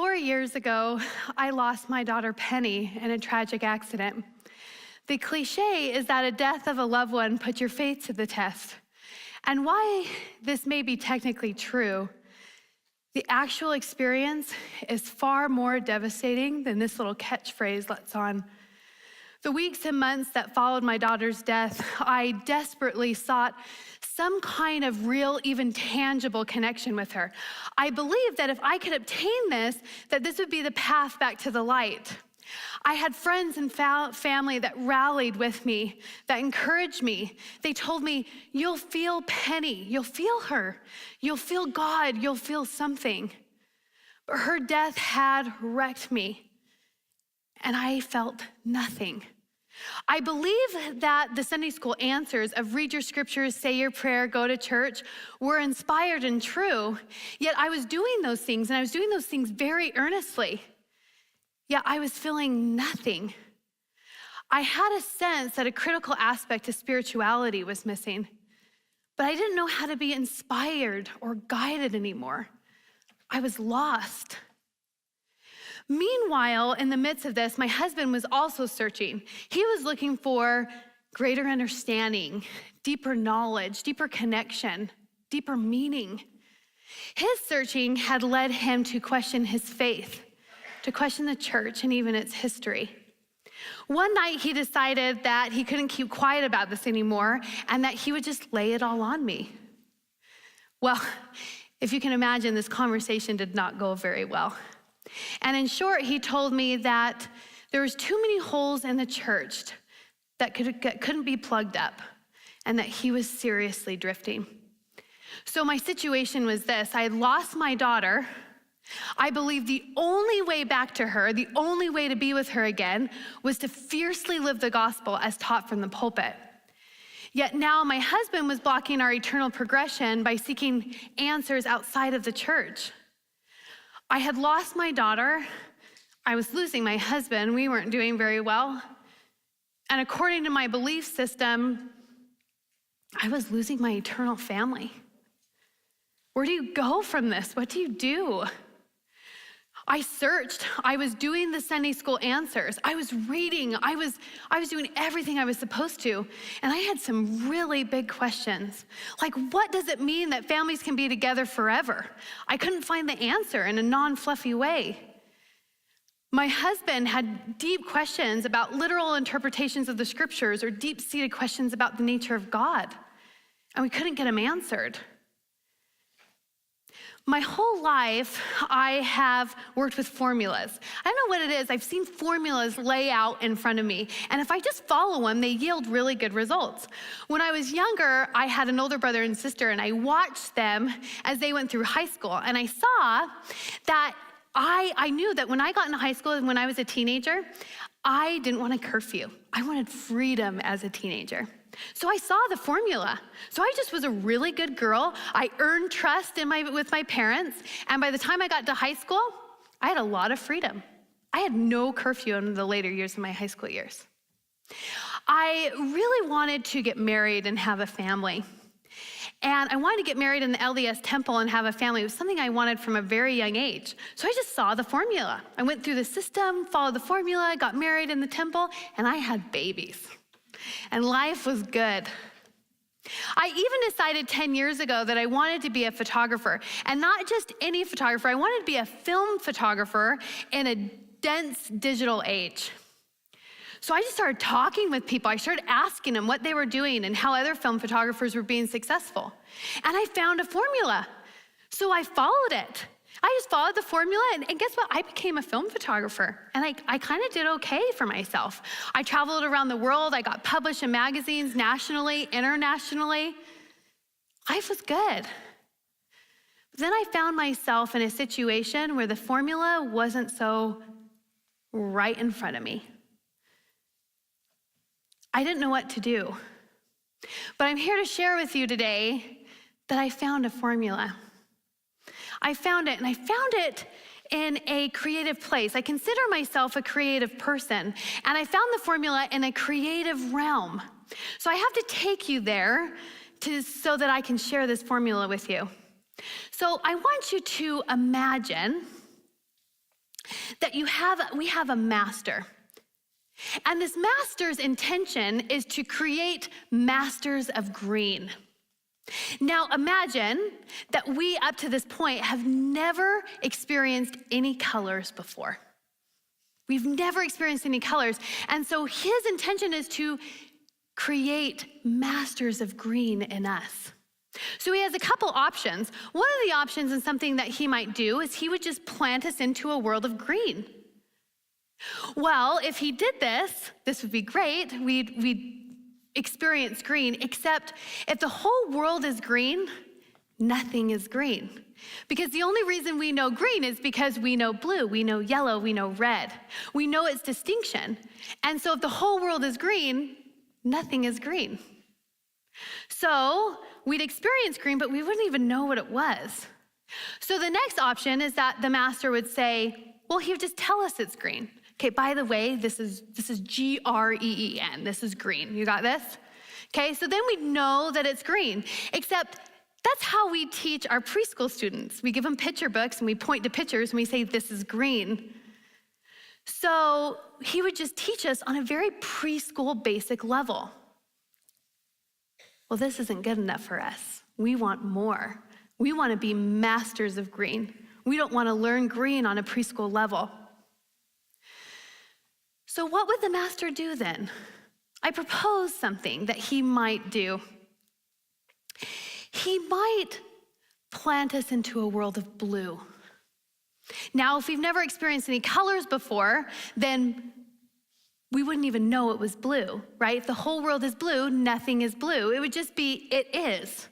4 years ago, I lost my daughter Penny in a tragic accident. The cliche is that a death of a loved one puts your faith to the test. And why this may be technically true, the actual experience is far more devastating than this little catchphrase lets on. The weeks and months that followed my daughter's death, I desperately sought some kind of real, even tangible connection with her. I believed that if I could obtain this, that this would be the path back to the light. I had friends and family that rallied with me, that encouraged me. They told me, you'll feel Penny, you'll feel her, you'll feel God, you'll feel something. But her death had wrecked me, and I felt nothing. I believe that the Sunday school answers of read your scriptures, say your prayer, go to church were inspired and true, yet I was doing those things, and I was doing those things very earnestly. Yet I was feeling nothing. I had a sense that a critical aspect of spirituality was missing, but I didn't know how to be inspired or guided anymore. I was lost. Meanwhile, in the midst of this, my husband was also searching. He was looking for greater understanding, deeper knowledge, deeper connection, deeper meaning. His searching had led him to question his faith, to question the church and even its history. One night he decided that he couldn't keep quiet about this anymore and that he would just lay it all on me. Well, if you can imagine, this conversation did not go very well. And in short, he told me that there was too many holes in the church that couldn't be plugged up, and that he was seriously drifting. So my situation was this: I had lost my daughter. I believed the only way back to her, the only way to be with her again, was to fiercely live the gospel as taught from the pulpit. Yet now my husband was blocking our eternal progression by seeking answers outside of the church. I had lost my daughter. I was losing my husband. We weren't doing very well. And according to my belief system, I was losing my eternal family. Where do you go from this? What do you do? I searched. I was doing the Sunday school answers. I was reading. I was doing everything I was supposed to. And I had some really big questions. Like, what does it mean that families can be together forever? I couldn't find the answer in a non-fluffy way. My husband had deep questions about literal interpretations of the scriptures or deep-seated questions about the nature of God. And we couldn't get them answered. My whole life, I have worked with formulas. I don't know what it is. I've seen formulas lay out in front of me, and if I just follow them, they yield really good results. When I was younger, I had an older brother and sister, and I watched them as they went through high school, and I saw that I knew that when I got into high school and when I was a teenager, I didn't want a curfew. I wanted freedom as a teenager. So I saw the formula. So I just was a really good girl. I earned trust with my parents. And by the time I got to high school, I had a lot of freedom. I had no curfew in the later years of my high school years. I really wanted to get married and have a family. And I wanted to get married in the LDS temple and have a family. It was something I wanted from a very young age. So I just saw the formula. I went through the system, followed the formula, got married in the temple, and I had babies. And life was good. I even decided 10 years ago that I wanted to be a photographer, and not just any photographer. I wanted to be a film photographer in a dense digital age. So I just started talking with people. I started asking them what they were doing and how other film photographers were being successful. And I found a formula. So I followed it. I just followed the formula, and guess what? I became a film photographer, and I kind of did okay for myself. I traveled around the world. I got published in magazines nationally, internationally. Life was good. But then I found myself in a situation where the formula wasn't so right in front of me. I didn't know what to do. But I'm here to share with you today that I found a formula. I found it, and I found it in a creative place. I consider myself a creative person, and I found the formula in a creative realm. So I have to take you there so that I can share this formula with you. So I want you to imagine that we have a master. And this master's intention is to create masters of green. Now imagine that we up to this point have never experienced any colors before. We've never experienced any colors. And so his intention is to create masters of green in us. So he has a couple options. One of the options and something that he might do is he would just plant us into a world of green. Well, if he did this would be great. We'd experience green, except if the whole world is green, nothing is green. Because the only reason we know green is because we know blue, we know yellow, we know red. We know its distinction. And so if the whole world is green, nothing is green. So we'd experience green, but we wouldn't even know what it was. So the next option is that the master would say, well, he would just tell us it's green. Okay, by the way, this is Green. This is green. You got this? Okay, so then we'd know that it's green, except that's how we teach our preschool students. We give them picture books and we point to pictures and we say, this is green. So he would just teach us on a very preschool basic level. Well, this isn't good enough for us. We want more. We want to be masters of green. We don't want to learn green on a preschool level. So what would the master do then? I propose something that he might do. He might plant us into a world of blue. Now, if we've never experienced any colors before, then we wouldn't even know it was blue, right? If the whole world is blue, nothing is blue. It would just be, it is.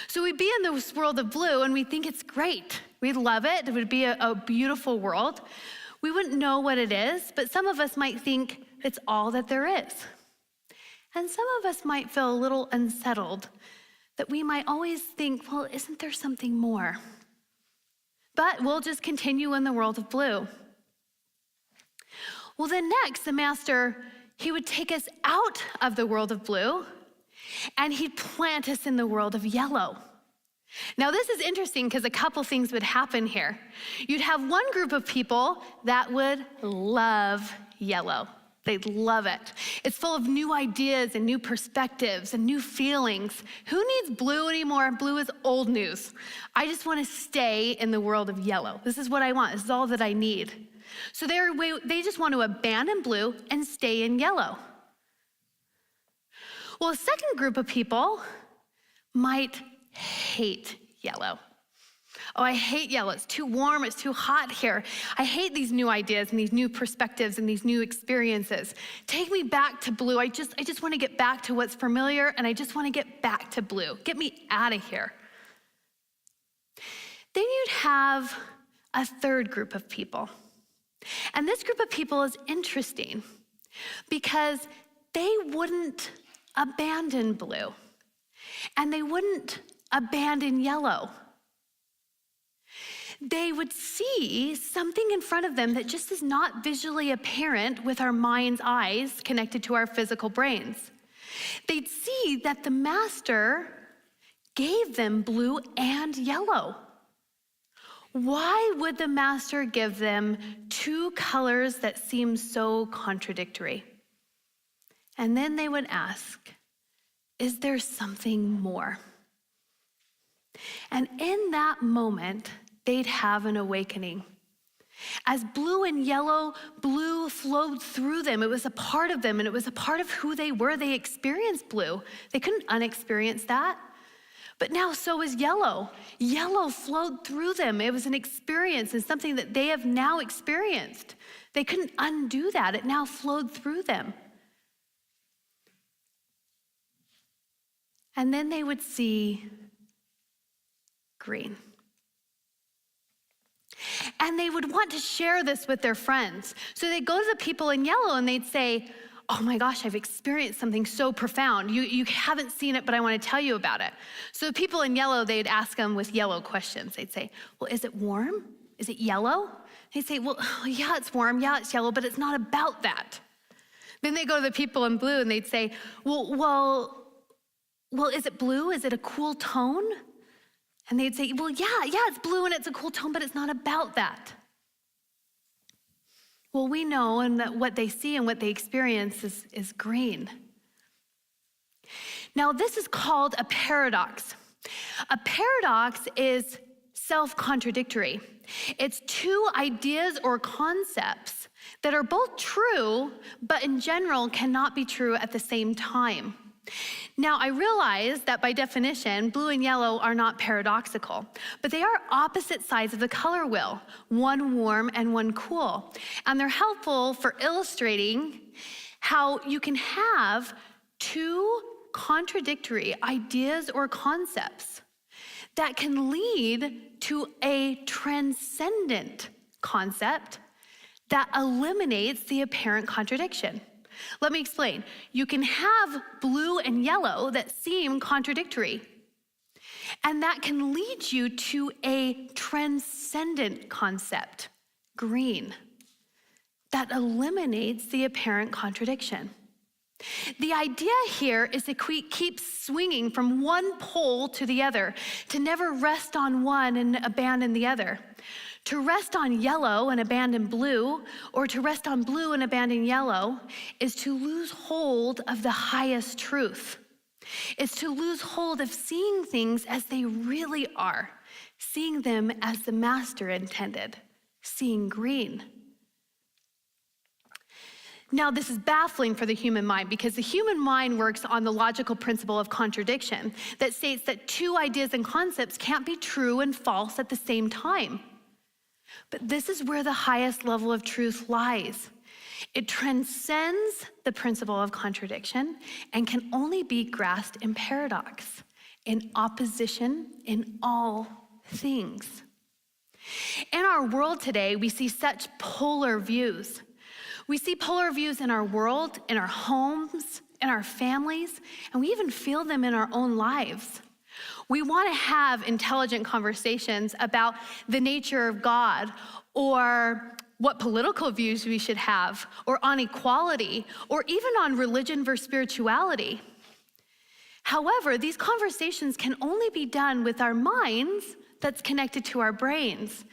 So we'd be in this world of blue and we'd think it's great. We'd love it. It would be a beautiful world. We wouldn't know what it is, but some of us might think it's all that there is. And some of us might feel a little unsettled, that we might always think, well, isn't there something more? But we'll just continue in the world of blue. Well, then next, the master, he would take us out of the world of blue, and he'd plant us in the world of yellow. Now, this is interesting because a couple things would happen here. You'd have one group of people that would love yellow. They'd love it. It's full of new ideas and new perspectives and new feelings. Who needs blue anymore? Blue is old news. I just want to stay in the world of yellow. This is what I want. This is all that I need. So they just want to abandon blue and stay in yellow. Well, a second group of people might hate yellow. Oh, I hate yellow. It's too warm. It's too hot here. I hate these new ideas and these new perspectives and these new experiences. Take me back to blue. I just want to get back to what's familiar, and I just want to get back to blue. Get me out of here. Then you'd have a third group of people. And this group of people is interesting because they wouldn't abandon blue, and they wouldn't abandon yellow. They would see something in front of them that just is not visually apparent with our mind's eyes connected to our physical brains. They'd see that the master gave them blue and yellow. Why would the master give them two colors that seem so contradictory? And then they would ask, is there something more? And in that moment, they'd have an awakening. As blue and yellow, blue flowed through them. It was a part of them, and it was a part of who they were. They experienced blue. They couldn't unexperience that. But now so is yellow. Yellow flowed through them. It was an experience and something that they have now experienced. They couldn't undo that. It now flowed through them. And then they would see green. And they would want to share this with their friends. So they'd go to the people in yellow and they'd say, oh my gosh, I've experienced something so profound. You haven't seen it, but I want to tell you about it. So the people in yellow, they'd ask them with yellow questions. They'd say, well, is it warm? Is it yellow? They'd say, well, yeah, it's warm. Yeah, it's yellow, but it's not about that. Then they go to the people in blue and they'd say, well, is it blue? Is it a cool tone? And they'd say, well, yeah, it's blue and it's a cool tone, but it's not about that. Well, we know and that what they see and what they experience is green. Now, this is called a paradox. A paradox is self-contradictory. It's two ideas or concepts that are both true, but in general cannot be true at the same time. Now, I realize that by definition, blue and yellow are not paradoxical, but they are opposite sides of the color wheel, one warm and one cool. And they're helpful for illustrating how you can have two contradictory ideas or concepts that can lead to a transcendent concept that eliminates the apparent contradiction. Let me explain. You can have blue and yellow that seem contradictory, and that can lead you to a transcendent concept, green, that eliminates the apparent contradiction. The idea here is to keep swinging from one pole to the other, to never rest on one and abandon the other. To rest on yellow and abandon blue, or to rest on blue and abandon yellow, is to lose hold of the highest truth. It's to lose hold of seeing things as they really are, seeing them as the master intended, seeing green. Now, this is baffling for the human mind because the human mind works on the logical principle of contradiction that states that two ideas and concepts can't be true and false at the same time. But this is where the highest level of truth lies. It transcends the principle of contradiction and can only be grasped in paradox, in opposition in all things. In our world today, we see such polar views. We see polar views in our world, in our homes, in our families, and we even feel them in our own lives. We want to have intelligent conversations about the nature of God, or what political views we should have, or on equality, or even on religion versus spirituality. However, these conversations can only be done with our minds that's connected to our brains.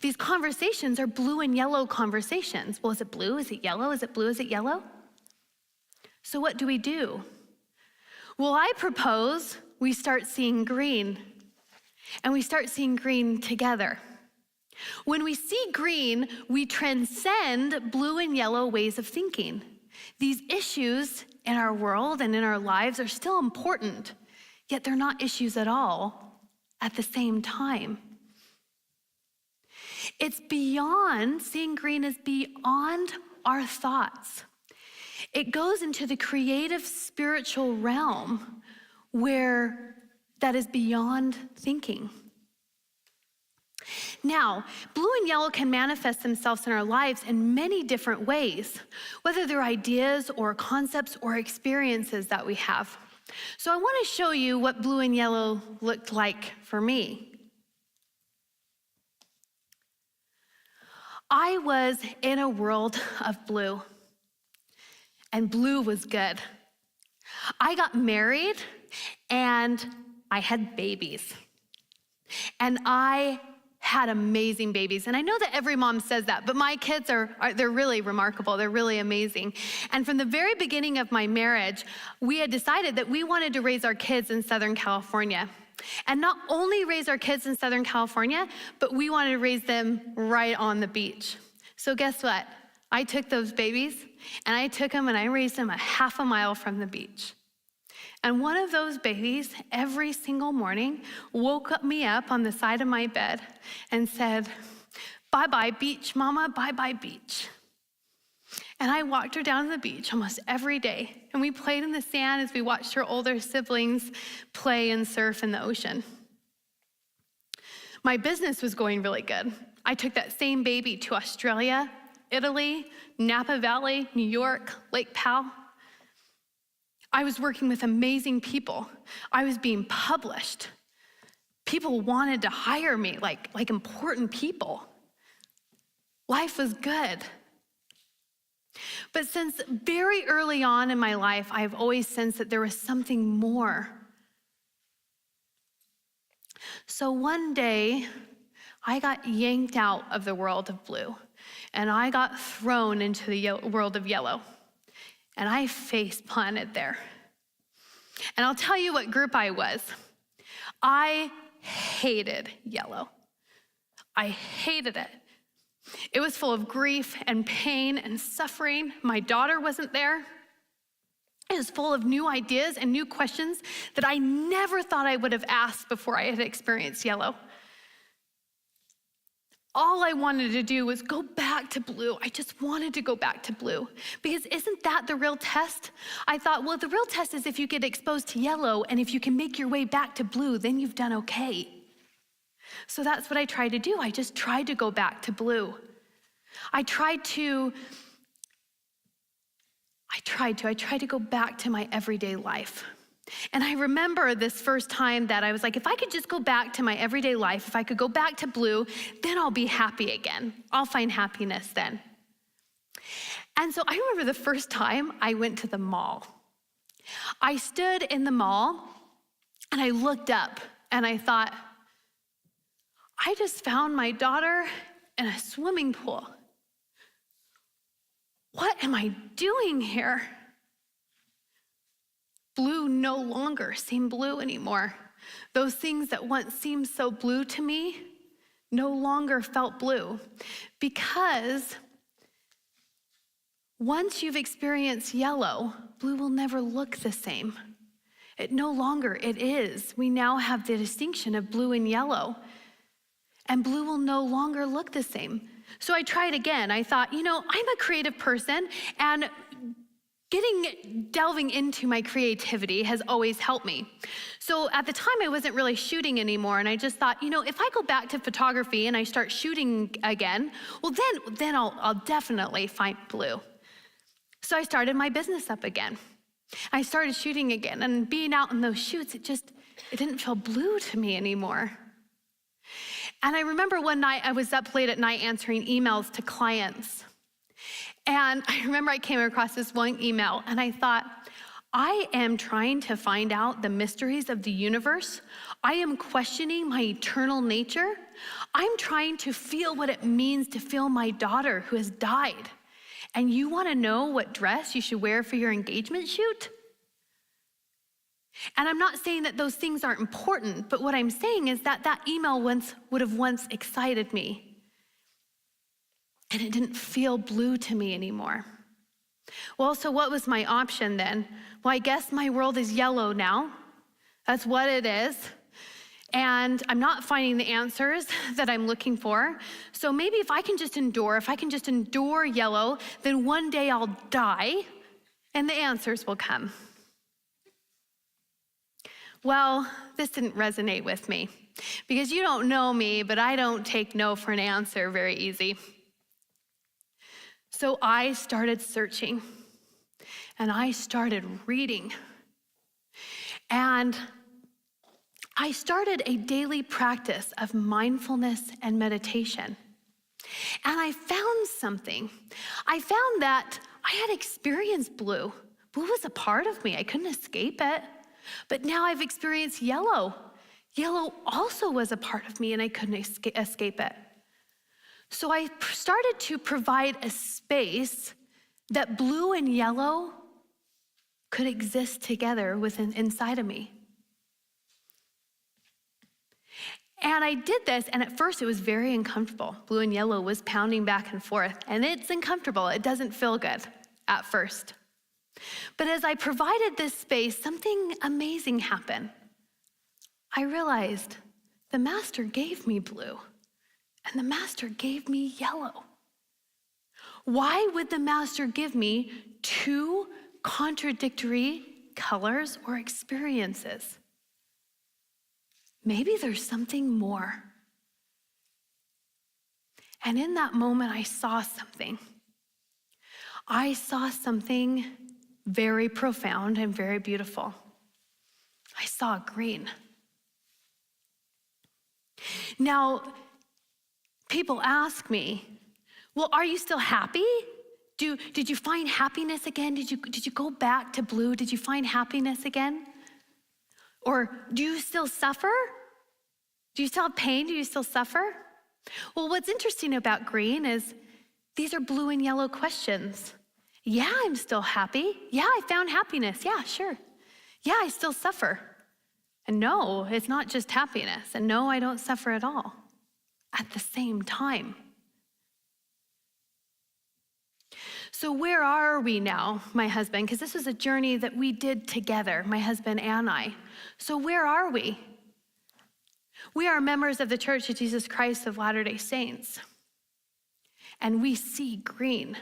These conversations are blue and yellow conversations. Well, is it blue? Is it yellow? Is it blue? Is it yellow? So what do we do? Well, I propose we start seeing green, and we start seeing green together. When we see green, we transcend blue and yellow ways of thinking. These issues in our world and in our lives are still important, yet they're not issues at all at the same time. It's beyond, seeing green is beyond our thoughts. It goes into the creative spiritual realm where that is beyond thinking. Now, blue and yellow can manifest themselves in our lives in many different ways, whether they're ideas or concepts or experiences that we have. So I want to show you what blue and yellow looked like for me. I was in a world of blue, and blue was good. I got married, and I had babies. And I had amazing babies. And I know that every mom says that, but my kids they're really remarkable. They're really amazing. And from the very beginning of my marriage, we had decided that we wanted to raise our kids in Southern California. And not only raise our kids in Southern California, but we wanted to raise them right on the beach. So guess what? I took those babies, and I took them and I raised them a half a mile from the beach. And one of those babies, every single morning, woke me up on the side of my bed and said, "Bye-bye beach, Mama, bye-bye beach." And I walked her down to the beach almost every day, and we played in the sand as we watched her older siblings play and surf in the ocean. My business was going really good. I took that same baby to Australia, Italy, Napa Valley, New York, Lake Powell. I was working with amazing people. I was being published. People wanted to hire me, like important people. Life was good. But since very early on in my life, I've always sensed that there was something more. So one day, I got yanked out of the world of blue and I got thrown into the world of yellow, and I face planted there. And I'll tell you what group I was. I hated yellow. I hated it. It was full of grief and pain and suffering. My daughter wasn't there. It was full of new ideas and new questions that I never thought I would have asked before I had experienced yellow. All I wanted to do was go back to blue. I just wanted to go back to blue, because isn't that the real test? I thought, well, the real test is if you get exposed to yellow, and if you can make your way back to blue, then you've done okay. So that's what I tried to do. I just tried to go back to blue. I tried to go back to my everyday life. And I remember this first time that I was like, if I could just go back to my everyday life, if I could go back to blue, then I'll be happy again. I'll find happiness then. And so I remember the first time I went to the mall. I stood in the mall and I looked up and I thought, I just found my daughter in a swimming pool. What am I doing here? Blue no longer seemed blue anymore. Those things that once seemed so blue to me no longer felt blue, because once you've experienced yellow, blue will never look the same. It no longer, it is. We now have the distinction of blue and yellow, and blue will no longer look the same. So I tried again. I thought, I'm a creative person, and delving into my creativity has always helped me. So at the time, I wasn't really shooting anymore, and I just thought, if I go back to photography and I start shooting again, well, then I'll definitely find blue. So I started my business up again. I started shooting again, and being out in those shoots, it didn't feel blue to me anymore. And I remember one night I was up late at night answering emails to clients. And I remember I came across this one email and I thought, I am trying to find out the mysteries of the universe. I am questioning my eternal nature. I'm trying to feel what it means to feel my daughter who has died. And you want to know what dress you should wear for your engagement shoot? And I'm not saying that those things aren't important, but what I'm saying is that email would have once excited me. And it didn't feel blue to me anymore. Well, so what was my option then? Well, I guess my world is yellow now. That's what it is. And I'm not finding the answers that I'm looking for. So maybe if I can just endure yellow, then one day I'll die and the answers will come. Well, this didn't resonate with me, because you don't know me, but I don't take no for an answer very easy. So I started searching, and I started reading, and I started a daily practice of mindfulness and meditation. And I found something. I found that I had experienced blue. Blue was a part of me. I couldn't escape it. But now I've experienced yellow. Yellow also was a part of me, and I couldn't escape it. So I started to provide a space that blue and yellow could exist together inside of me. And I did this, and at first it was very uncomfortable. Blue and yellow was pounding back and forth, and it's uncomfortable. It doesn't feel good at first. But as I provided this space, something amazing happened. I realized the master gave me blue, and the master gave me yellow. Why would the master give me two contradictory colors or experiences? Maybe there's something more. And in that moment, I saw something. I saw something very profound and very beautiful. I saw green. Now, people ask me, well, are you still happy? Did you find happiness again? Did you go back to blue? Did you find happiness again? Or do you still suffer? Do you still have pain? Do you still suffer? Well, what's interesting about green is These are blue and yellow questions. Yeah, I'm still happy. Yeah, I found happiness. Yeah, sure. Yeah, I still suffer. And no, it's not just happiness. And no, I don't suffer at all at the same time. So where are we now, my husband? Because this was a journey that we did together, my husband and I. So where are we? We are members of the Church of Jesus Christ of Latter-day Saints. And we see green.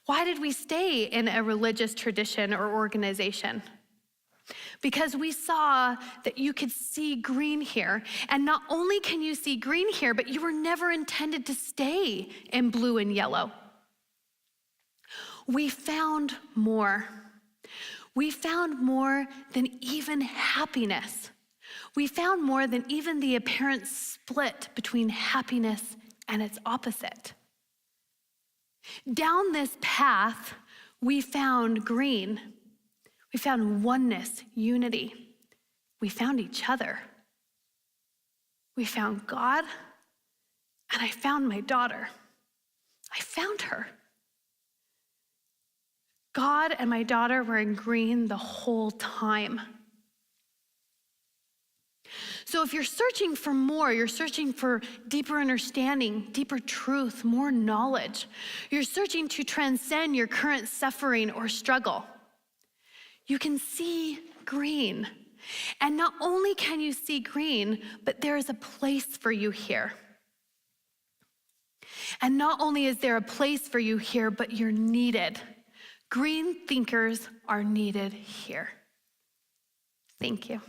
Why did we stay in a religious tradition or organization? Because we saw that you could see green here. And not only can you see green here, but you were never intended to stay in blue and yellow. We found more. We found more than even happiness. We found more than even the apparent split between happiness and its opposite. Down this path, we found green. We found oneness, unity. We found each other. We found God, and I found my daughter. I found her. God and my daughter were in green the whole time. So if you're searching for more, you're searching for deeper understanding, deeper truth, more knowledge, you're searching to transcend your current suffering or struggle, you can see green. And not only can you see green, but there is a place for you here. And not only is there a place for you here, but you're needed. Green thinkers are needed here. Thank you.